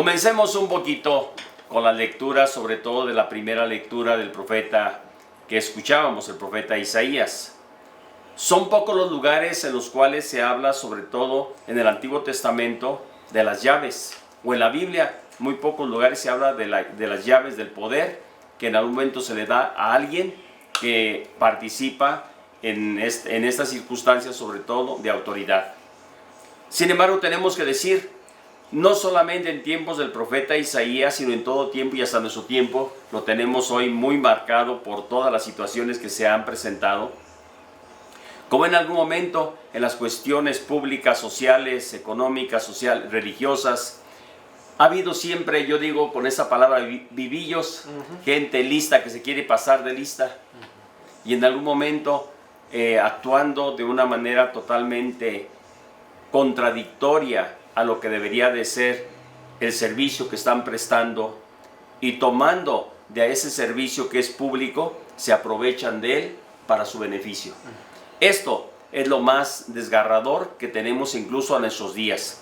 Comencemos un poquito con la lectura, sobre todo de la primera lectura del profeta que escuchábamos, el profeta Isaías. Son pocos los lugares en los cuales se habla, sobre todo en el Antiguo Testamento, de las llaves. O en la Biblia, muy pocos lugares se habla de las llaves del poder que en algún momento se le da a alguien que participa en estas circunstancias, sobre todo de autoridad. Sin embargo, tenemos que decir, no solamente en tiempos del profeta Isaías, sino en todo tiempo y hasta nuestro tiempo, lo tenemos hoy muy marcado por todas las situaciones que se han presentado. Como en algún momento en las cuestiones públicas, sociales, económicas, religiosas, ha habido siempre, yo digo con esa palabra, vivillos, gente lista que se quiere pasar de lista. Y en algún momento actuando de una manera totalmente contradictoria a lo que debería de ser el servicio que están prestando, y tomando de ese servicio que es público, se aprovechan de él para su beneficio. Esto es lo más desgarrador que tenemos incluso a nuestros días.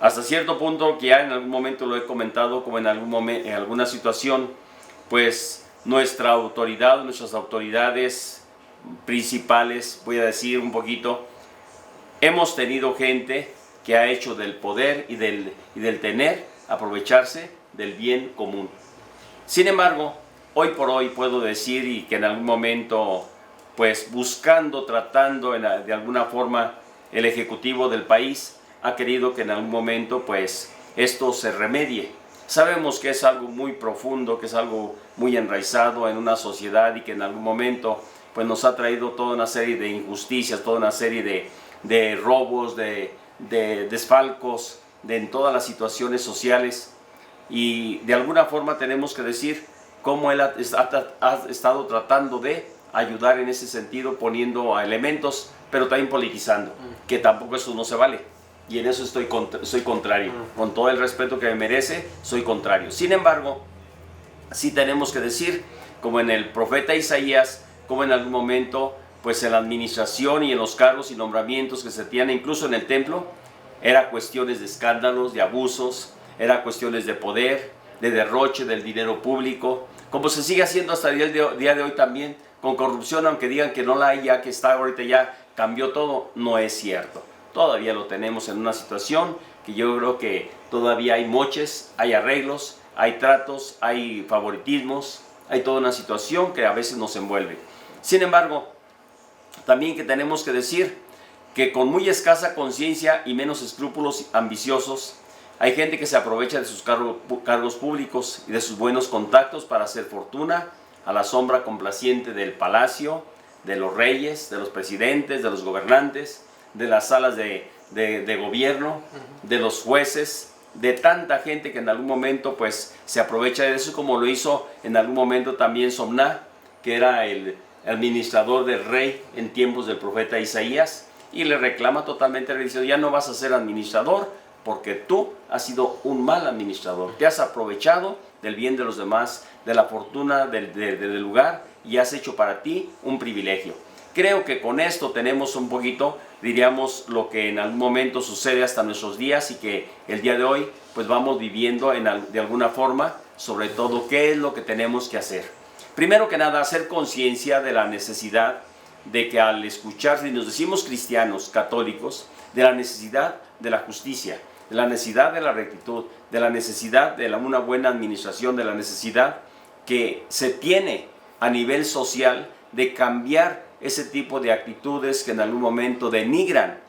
Hasta cierto punto, que ya en algún momento lo he comentado, como en alguna situación, pues nuestras autoridades principales, voy a decir un poquito, hemos tenido gente que ha hecho del poder y del tener aprovecharse del bien común. Sin embargo, hoy por hoy puedo decir, y que en algún momento, pues tratando de alguna forma, el ejecutivo del país ha querido que en algún momento pues esto se remedie. Sabemos que es algo muy profundo, que es algo muy enraizado en una sociedad, y que en algún momento pues nos ha traído toda una serie de injusticias, toda una serie de robos, de desfalcos, en todas las situaciones sociales. Y de alguna forma tenemos que decir cómo él ha estado tratando de ayudar en ese sentido, poniendo a elementos, pero también politizando, que tampoco eso no se vale. Y en eso soy contrario. Con todo el respeto que me merece, soy contrario. Sin embargo, sí tenemos que decir, como en el profeta Isaías, como en algún momento, pues en la administración y en los cargos y nombramientos que se tienen, incluso en el templo, era cuestiones de escándalos, de abusos, era cuestiones de poder, de derroche del dinero público, como se sigue haciendo hasta el día de hoy también, con corrupción, aunque digan que no la hay, ya que está ahorita, ya cambió todo, no es cierto. Todavía lo tenemos en una situación que yo creo que todavía hay moches, hay arreglos, hay tratos, hay favoritismos, hay toda una situación que a veces nos envuelve. Sin embargo, también que tenemos que decir que con muy escasa conciencia y menos escrúpulos ambiciosos, hay gente que se aprovecha de sus cargos públicos y de sus buenos contactos para hacer fortuna a la sombra complaciente del palacio, de los reyes, de los presidentes, de los gobernantes, de las salas de gobierno, de los jueces, de tanta gente que en algún momento pues se aprovecha de eso, como lo hizo en algún momento también Somná, que era el administrador del rey en tiempos del profeta Isaías, y le reclama totalmente, le dice: ya no vas a ser administrador porque tú has sido un mal administrador, te has aprovechado del bien de los demás, de la fortuna del lugar, y has hecho para ti un privilegio. Creo que con esto tenemos un poquito, diríamos, lo que en algún momento sucede hasta nuestros días, y que el día de hoy pues vamos viviendo de alguna forma, sobre todo qué es lo que tenemos que hacer. Primero que nada, hacer conciencia de la necesidad de que al escuchar, si nos decimos cristianos, católicos, de la necesidad de la justicia, de la necesidad de la rectitud, de la necesidad de una buena administración, de la necesidad que se tiene a nivel social de cambiar ese tipo de actitudes que en algún momento denigran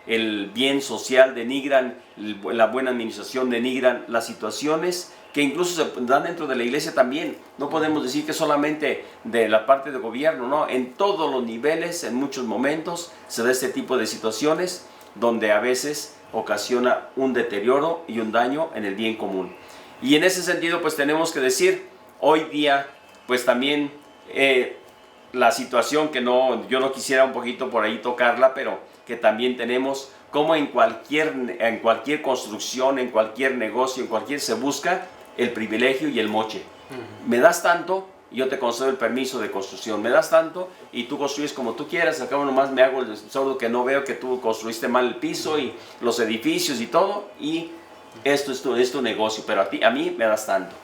el bien social, denigran la buena administración, denigran las situaciones que incluso se dan dentro de la iglesia también. No podemos decir que solamente de la parte de gobierno, no, en todos los niveles, en muchos momentos se da este tipo de situaciones donde a veces ocasiona un deterioro y un daño en el bien común. Y en ese sentido pues tenemos que decir, hoy día pues también la situación que yo no quisiera un poquito por ahí tocarla, pero que también tenemos como en cualquier construcción, en cualquier negocio, en cualquier, se busca el privilegio y el moche. Me das tanto y yo te concedo el permiso de construcción, me das tanto y tú construyes como tú quieras, acá nomás me hago el sordo que no veo que tú construiste mal el piso y los edificios y todo, y Esto es tu negocio, pero a mí me das tanto.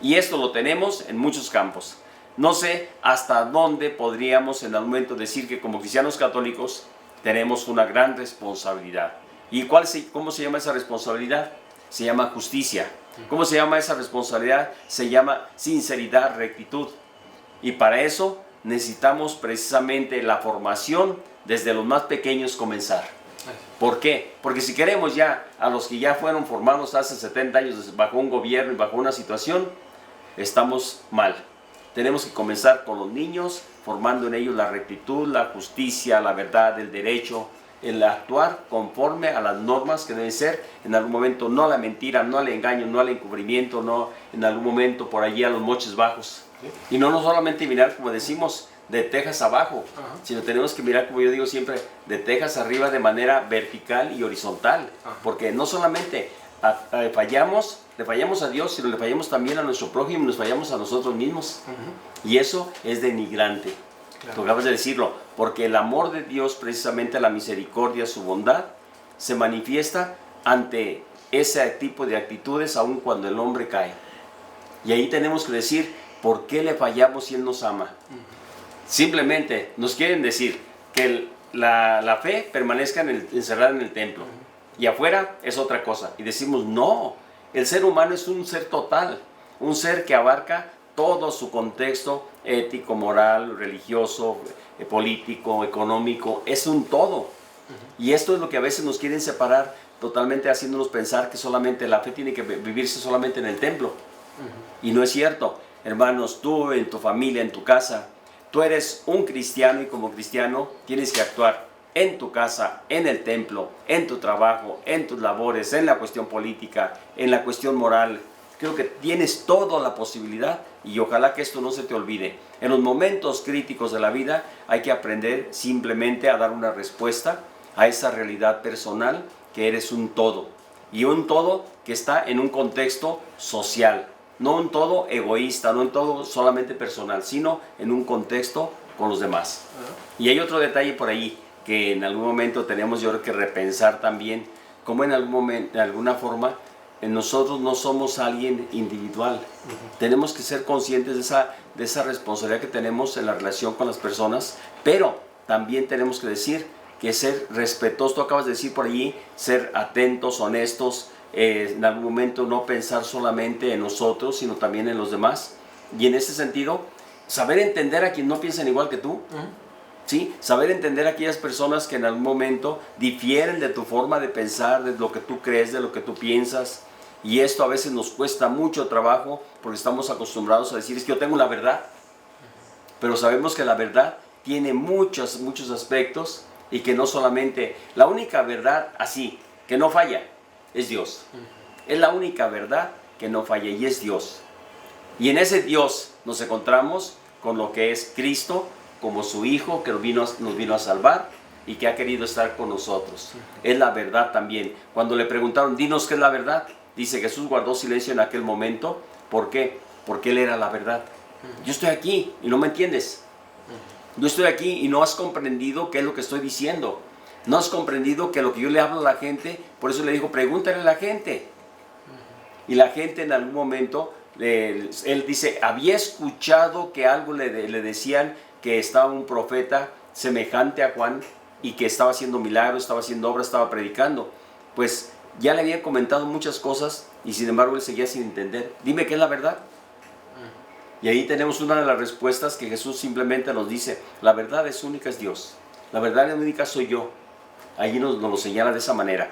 Y esto lo tenemos en muchos campos. No sé hasta dónde podríamos en algún momento decir que como cristianos católicos tenemos una gran responsabilidad. ¿Y cómo se llama esa responsabilidad? Se llama justicia. ¿Cómo se llama esa responsabilidad? Se llama sinceridad, rectitud. Y para eso necesitamos precisamente la formación desde los más pequeños comenzar. ¿Por qué? Porque si queremos ya a los que ya fueron formados hace 70 años bajo un gobierno y bajo una situación, estamos mal. Tenemos que comenzar con los niños, formando en ellos la rectitud, la justicia, la verdad, el derecho, el actuar conforme a las normas que deben ser, en algún momento no a la mentira, no al engaño, no al encubrimiento, no en algún momento por allí a los moches bajos. Y no solamente mirar, como decimos, de tejas abajo, sino tenemos que mirar, como yo digo siempre, de tejas arriba de manera vertical y horizontal, porque no solamente le fallamos a Dios, sino le fallamos también a nuestro prójimo, nos fallamos a nosotros mismos. Y eso es denigrante. Claro. Tú acabas de decirlo, porque el amor de Dios, precisamente la misericordia, su bondad, se manifiesta ante ese tipo de actitudes aun cuando el hombre cae. Y ahí tenemos que decir, ¿por qué le fallamos si Él nos ama? Simplemente nos quieren decir que la fe permanezca encerrada en el templo. Y afuera es otra cosa. Y decimos, no, el ser humano es un ser total, un ser que abarca todo su contexto ético, moral, religioso, político, económico, es un todo. Y esto es lo que a veces nos quieren separar totalmente, haciéndonos pensar que solamente la fe tiene que vivirse solamente en el templo. Y no es cierto. Hermanos, tú en tu familia, en tu casa, tú eres un cristiano y como cristiano tienes que actuar en tu casa, en el templo, en tu trabajo, en tus labores, en la cuestión política, en la cuestión moral. Creo que tienes toda la posibilidad y ojalá que esto no se te olvide. En los momentos críticos de la vida hay que aprender simplemente a dar una respuesta a esa realidad personal que eres un todo. Y un todo que está en un contexto social. No un todo egoísta, no un todo solamente personal, sino en un contexto con los demás. Y hay otro detalle por ahí que en algún momento tenemos yo creo que repensar también, como en algún momento, de alguna forma, nosotros no somos alguien individual. Tenemos que ser conscientes de esa responsabilidad que tenemos en la relación con las personas, pero también tenemos que decir que ser respetuosos, tú acabas de decir por allí, ser atentos, honestos, en algún momento no pensar solamente en nosotros, sino también en los demás. Y en ese sentido, saber entender a quien no piensan igual que tú. ¿Sí? Saber entender a aquellas personas que en algún momento difieren de tu forma de pensar, de lo que tú crees, de lo que tú piensas. Y esto a veces nos cuesta mucho trabajo porque estamos acostumbrados a decir, es que yo tengo la verdad. Pero sabemos que la verdad tiene muchos aspectos y que no solamente, la única verdad así, que no falla, es Dios. Es la única verdad que no falla y es Dios. Y en ese Dios nos encontramos con lo que es Cristo, como su Hijo que nos vino a salvar y que ha querido estar con nosotros. Es la verdad también. Cuando le preguntaron, dinos qué es la verdad, dice Jesús guardó silencio en aquel momento. ¿Por qué? Porque Él era la verdad. Yo estoy aquí y no me entiendes. Yo estoy aquí y no has comprendido qué es lo que estoy diciendo. No has comprendido que lo que yo le hablo a la gente, por eso le digo, pregúntale a la gente. Y la gente en algún momento, él dice, había escuchado que algo le decían que estaba un profeta semejante a Juan y que estaba haciendo milagros, estaba haciendo obras, estaba predicando. Pues ya le había comentado muchas cosas y sin embargo él seguía sin entender. Dime qué es la verdad. Y ahí tenemos una de las respuestas que Jesús simplemente nos dice, la verdad es única, es Dios. La verdad es única, soy yo. Allí nos lo señala de esa manera.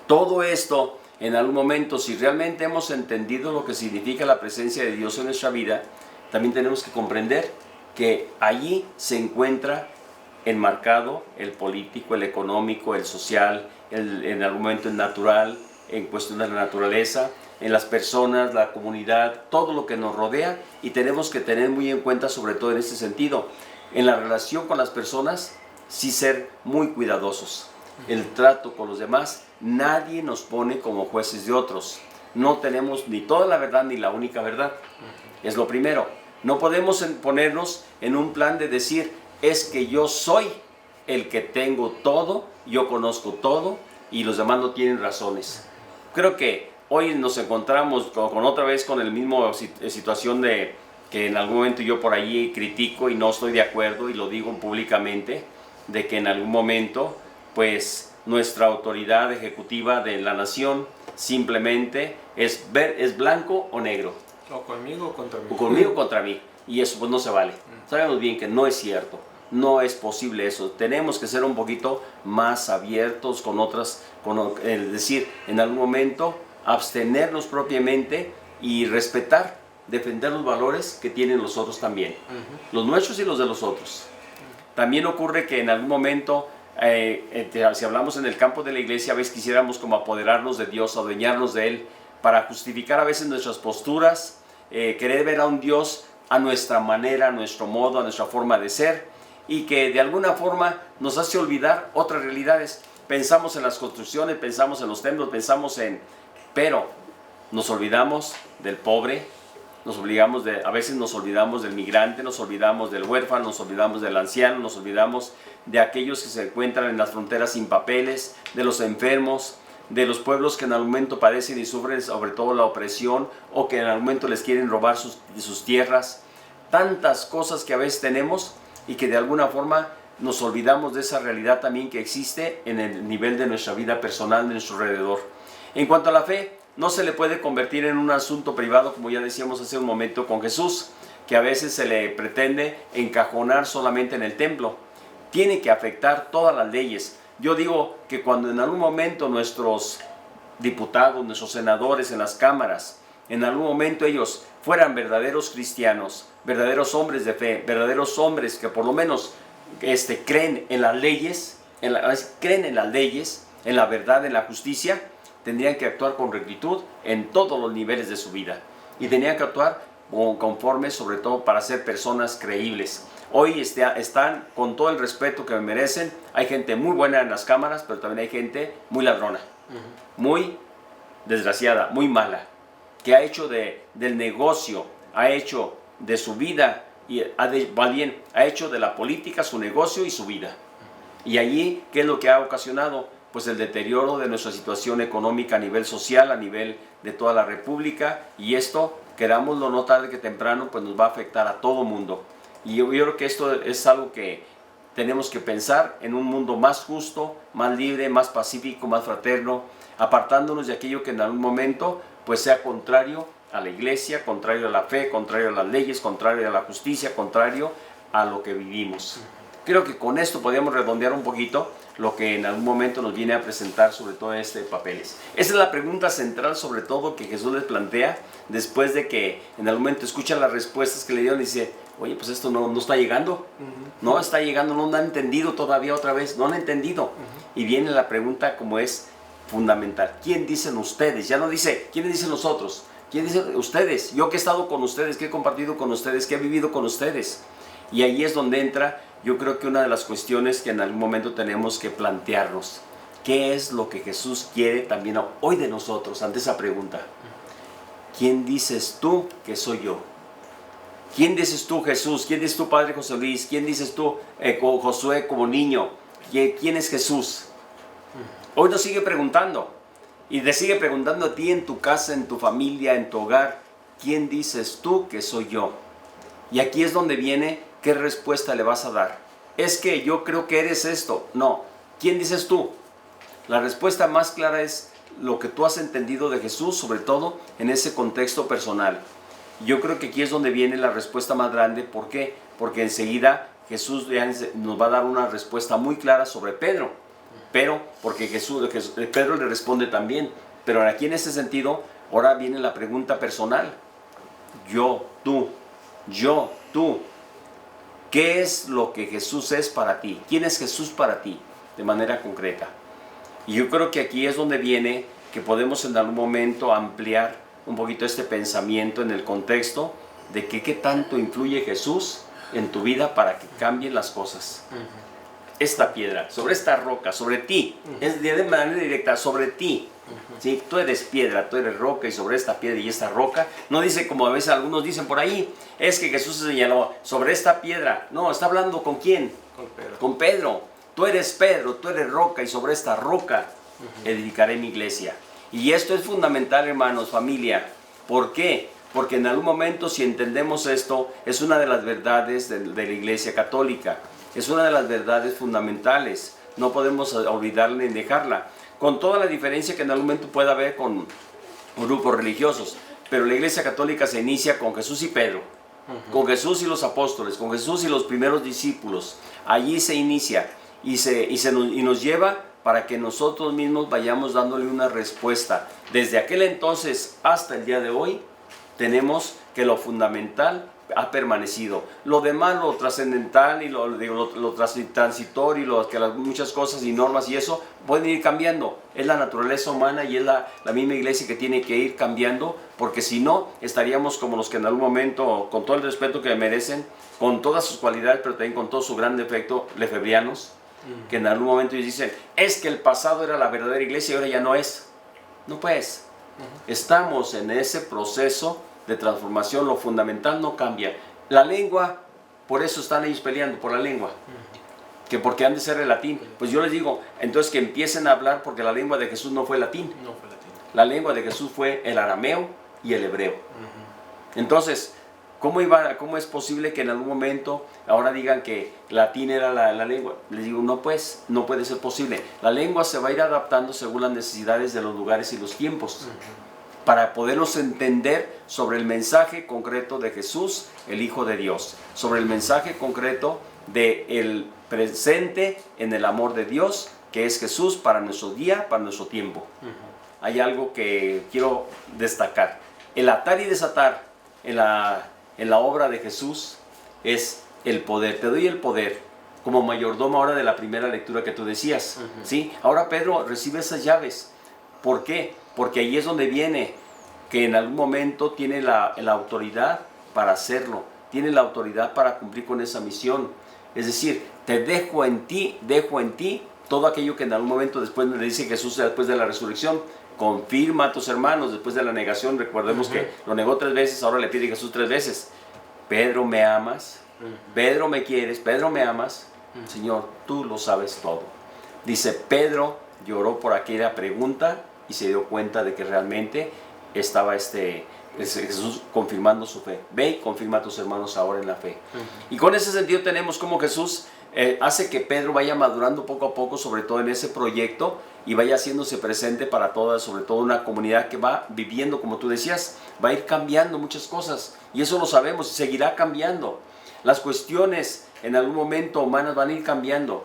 Todo esto, en algún momento, si realmente hemos entendido lo que significa la presencia de Dios en nuestra vida, también tenemos que comprender que allí se encuentra enmarcado el político, el económico, el social, en algún momento el natural, en cuestión de la naturaleza, en las personas, la comunidad, todo lo que nos rodea, y tenemos que tener muy en cuenta, sobre todo en este sentido, en la relación con las personas, sí ser muy cuidadosos. El trato con los demás, nadie nos pone como jueces de otros. No tenemos ni toda la verdad ni la única verdad. Es lo primero. No podemos ponernos en un plan de decir, es que yo soy el que tengo todo, yo conozco todo y los demás no tienen razones. Creo que hoy nos encontramos con otra vez con el mismo situación de que en algún momento yo por allí critico y no estoy de acuerdo y lo digo públicamente, de que en algún momento pues nuestra autoridad ejecutiva de la nación simplemente es blanco o negro. O conmigo o contra mí. O conmigo o contra mí. Y eso pues no se vale. Sabemos bien que no es cierto. No es posible eso. Tenemos que ser un poquito más abiertos con otras, es decir, en algún momento abstenernos propiamente y respetar, defender los valores que tienen los otros también. Los nuestros y los de los otros. También ocurre que en algún momento, si hablamos en el campo de la iglesia, a veces quisiéramos como apoderarnos de Dios, adueñarnos de Él, para justificar a veces nuestras posturas, querer ver a un Dios a nuestra manera, a nuestro modo, a nuestra forma de ser, y que de alguna forma nos hace olvidar otras realidades. Pensamos en las construcciones, pensamos en los templos, pero nos olvidamos del pobre, a veces nos olvidamos del migrante, nos olvidamos del huérfano, nos olvidamos del anciano, nos olvidamos de aquellos que se encuentran en las fronteras sin papeles, de los enfermos, de los pueblos que en algún momento padecen y sufren sobre todo la opresión, o que en algún momento les quieren robar sus tierras. Tantas cosas que a veces tenemos y que de alguna forma nos olvidamos de esa realidad también que existe en el nivel de nuestra vida personal, de nuestro alrededor. En cuanto a la fe, no se le puede convertir en un asunto privado, como ya decíamos hace un momento con Jesús, que a veces se le pretende encajonar solamente en el templo. Tiene que afectar todas las leyes. Yo digo que cuando en algún momento nuestros diputados, nuestros senadores en las cámaras, en algún momento ellos fueran verdaderos cristianos, verdaderos hombres de fe, verdaderos hombres que por lo menos creen en las leyes, en la verdad, en la justicia, tendrían que actuar con rectitud en todos los niveles de su vida. Y tenían que actuar conforme, sobre todo, para ser personas creíbles. Hoy están con todo el respeto que me merecen. Hay gente muy buena en las cámaras, pero también hay gente muy ladrona, muy desgraciada, muy mala, que ha hecho del negocio, ha hecho de su vida, y ha hecho de la política su negocio y su vida. Y allí, ¿qué es lo que ha ocasionado? Pues el deterioro de nuestra situación económica a nivel social, a nivel de toda la república, y esto, querámoslo no tarde que temprano, pues nos va a afectar a todo mundo. Y yo creo que esto es algo que tenemos que pensar en un mundo más justo, más libre, más pacífico, más fraterno, apartándonos de aquello que en algún momento pues sea contrario a la iglesia, contrario a la fe, contrario a las leyes, contrario a la justicia, contrario a lo que vivimos. Creo que con esto podríamos redondear un poquito lo que en algún momento nos viene a presentar sobre todo papeles. Esa es la pregunta central sobre todo que Jesús les plantea después de que en algún momento escucha las respuestas que le dieron y dice, oye, pues esto no está llegando, no está llegando, no han entendido todavía otra vez, no han entendido. Y viene la pregunta como es fundamental, ¿quién dicen ustedes? Ya no dice, ¿quiénes dicen nosotros? ¿Quién dicen ustedes? Yo que he estado con ustedes, que he compartido con ustedes, que he vivido con ustedes. Y ahí es donde entra, yo creo que una de las cuestiones que en algún momento tenemos que plantearnos. ¿Qué es lo que Jesús quiere también hoy de nosotros ante esa pregunta? ¿Quién dices tú que soy yo? ¿Quién dices tú, Jesús? ¿Quién dices tú, Padre José Luis? ¿Quién dices tú, Josué, como niño? ¿Quién es Jesús? Hoy nos sigue preguntando. Y te sigue preguntando a ti en tu casa, en tu familia, en tu hogar. ¿Quién dices tú que soy yo? Y aquí es donde viene, ¿qué respuesta le vas a dar? Es que yo creo que eres esto. No. ¿Quién dices tú? La respuesta más clara es lo que tú has entendido de Jesús, sobre todo en ese contexto personal. Yo creo que aquí es donde viene la respuesta más grande. ¿Por qué? Porque enseguida Jesús nos va a dar una respuesta muy clara sobre Pedro. Pero, porque Pedro le responde también. Pero aquí en ese sentido, ahora viene la pregunta personal. Yo, tú. ¿Qué es lo que Jesús es para ti? ¿Quién es Jesús para ti? De manera concreta. Y yo creo que aquí es donde viene que podemos en algún momento ampliar un poquito este pensamiento en el contexto de que qué tanto influye Jesús en tu vida para que cambien las cosas. Esta piedra, sobre esta roca, sobre ti, es de manera directa, sobre ti. ¿Sí? Tú eres piedra, tú eres roca, y sobre esta piedra y esta roca, no dice como a veces algunos dicen por ahí, es que Jesús se señaló sobre esta piedra. No, está hablando ¿con quién? Con Pedro. Tú eres Pedro, tú eres roca, y sobre esta roca edificaré mi iglesia. Y esto es fundamental, hermanos, familia. ¿Por qué? Porque en algún momento, si entendemos esto, es una de las verdades de la Iglesia Católica. Es una de las verdades fundamentales. No podemos olvidarla ni dejarla. Con toda la diferencia que en algún momento pueda haber con grupos religiosos. Pero la Iglesia Católica se inicia con Jesús y Pedro. Con Jesús y los apóstoles. Con Jesús y los primeros discípulos. Allí se inicia. Y nos lleva para que nosotros mismos vayamos dándole una respuesta. Desde aquel entonces hasta el día de hoy, tenemos que lo fundamental ha permanecido. Lo demás, lo trascendental y lo transitorio y muchas cosas y normas y eso pueden ir cambiando. Es la naturaleza humana y es la misma iglesia que tiene que ir cambiando, porque si no, estaríamos como los que en algún momento, con todo el respeto que merecen, con todas sus cualidades, pero también con todo su gran defecto, lefebrianos, que en algún momento ellos dicen, es que el pasado era la verdadera iglesia y ahora ya no es. No pues, estamos en ese proceso de transformación, lo fundamental no cambia. La lengua, por eso están ellos peleando, por la lengua, que porque han de ser el latín. Pues yo les digo, entonces que empiecen a hablar, porque la lengua de Jesús no fue latín. No fue latín. La lengua de Jesús fue el arameo y el hebreo. Entonces, ¿cómo es posible que en algún momento ahora digan que latín era la lengua? Les digo, no pues, no puede ser posible. La lengua se va a ir adaptando según las necesidades de los lugares y los tiempos, para podernos entender sobre el mensaje concreto de Jesús, el Hijo de Dios, sobre el mensaje concreto del presente en el amor de Dios, que es Jesús para nuestro día, para nuestro tiempo. Hay algo que quiero destacar. El atar y desatar en la obra de Jesús es el poder. Te doy el poder como mayordomo ahora de la primera lectura que tú decías. ¿Sí? Ahora Pedro recibe esas llaves. ¿Por qué? Porque ahí es donde viene que en algún momento tiene la autoridad para hacerlo, tiene la autoridad para cumplir con esa misión. Es decir, te dejo en ti todo aquello que en algún momento después le dice Jesús después de la resurrección. Confirma a tus hermanos después de la negación. Recordemos que lo negó 3 veces, ahora le pide Jesús 3 veces. Pedro, ¿me amas? Pedro, ¿me quieres? Pedro, ¿me amas? Señor, tú lo sabes todo. Dice, Pedro lloró por aquella pregunta y se dio cuenta de que realmente estaba Jesús confirmando su fe. Ve y confirma a tus hermanos ahora en la fe. Y con ese sentido tenemos como Jesús hace que Pedro vaya madurando poco a poco, sobre todo en ese proyecto, y vaya haciéndose presente para toda, sobre todo una comunidad que va viviendo, como tú decías, va a ir cambiando muchas cosas, y eso lo sabemos, y seguirá cambiando. Las cuestiones en algún momento humanas van a ir cambiando,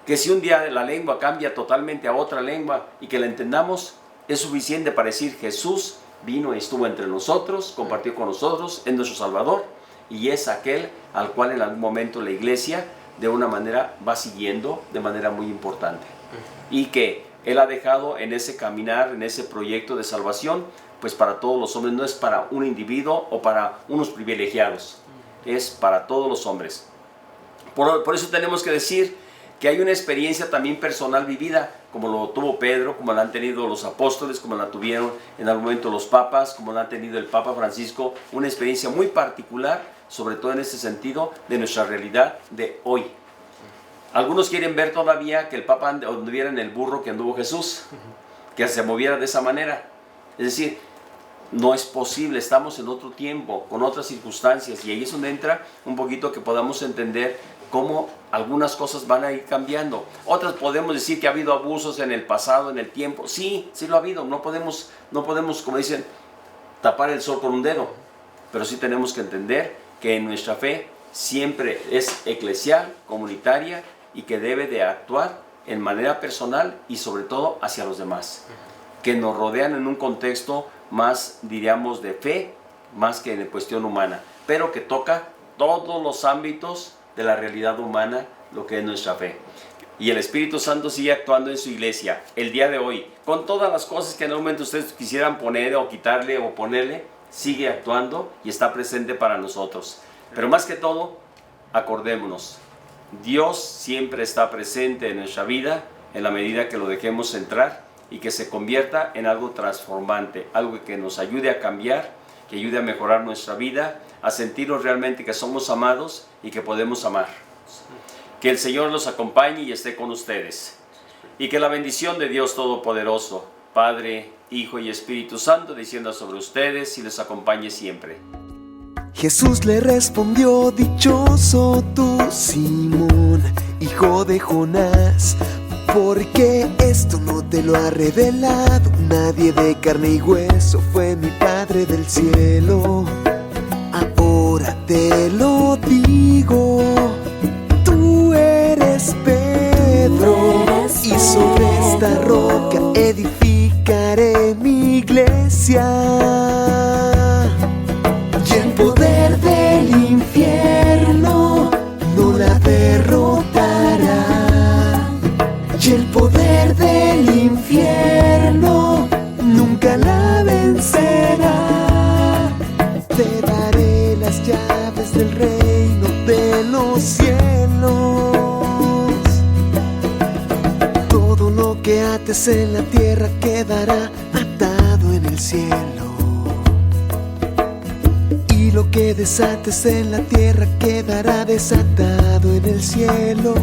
que si un día la lengua cambia totalmente a otra lengua y que la entendamos, es suficiente para decir Jesús vino y estuvo entre nosotros, compartió con nosotros, es nuestro Salvador, y es aquel al cual en algún momento la iglesia de una manera va siguiendo de manera muy importante, y que Él ha dejado en ese caminar, en ese proyecto de salvación, pues para todos los hombres, no es para un individuo o para unos privilegiados, es para todos los hombres. Por eso tenemos que decir que hay una experiencia también personal vivida, como lo tuvo Pedro, como la han tenido los apóstoles, como la tuvieron en algún momento los papas, como la han tenido el Papa Francisco, una experiencia muy particular, sobre todo en este sentido, de nuestra realidad de hoy. Algunos quieren ver todavía que el Papa anduviera en el burro que anduvo Jesús, que se moviera de esa manera. Es decir, no es posible, estamos en otro tiempo, con otras circunstancias, y ahí es donde entra un poquito que podamos entender cómo algunas cosas van a ir cambiando. Otras podemos decir que ha habido abusos en el pasado, en el tiempo. Sí, sí lo ha habido. No podemos, como dicen, tapar el sol con un dedo. Pero sí tenemos que entender que en nuestra fe siempre es eclesial, comunitaria, y que debe de actuar en manera personal y sobre todo hacia los demás, que nos rodean en un contexto más, diríamos, de fe, más que de cuestión humana, pero que toca todos los ámbitos de la realidad humana, lo que es nuestra fe. Y el Espíritu Santo sigue actuando en su iglesia el día de hoy, con todas las cosas que en algún momento ustedes quisieran poner o quitarle o ponerle, sigue actuando y está presente para nosotros. Pero más que todo, acordémonos, Dios siempre está presente en nuestra vida en la medida que lo dejemos entrar y que se convierta en algo transformante, algo que nos ayude a cambiar, que ayude a mejorar nuestra vida, a sentirnos realmente que somos amados y que podemos amar. Que el Señor los acompañe y esté con ustedes. Y que la bendición de Dios Todopoderoso, Padre, Hijo y Espíritu Santo, descienda sobre ustedes y les acompañe siempre. Jesús le respondió: dichoso tú, Simón, hijo de Jonás, porque esto no te lo ha revelado nadie de carne y hueso, fue mi Padre del cielo. Ahora te lo digo, tú eres Pedro, y sobre esta roca edificaré mi iglesia. Y el poder del infierno no la derrotará. Y el poder del infierno nunca la vencerá. Te daré las llaves del reino de los cielos. Todo lo que ates en la tierra quedará atado en el cielo. Y lo que desates en la tierra quedará desatado en el cielo.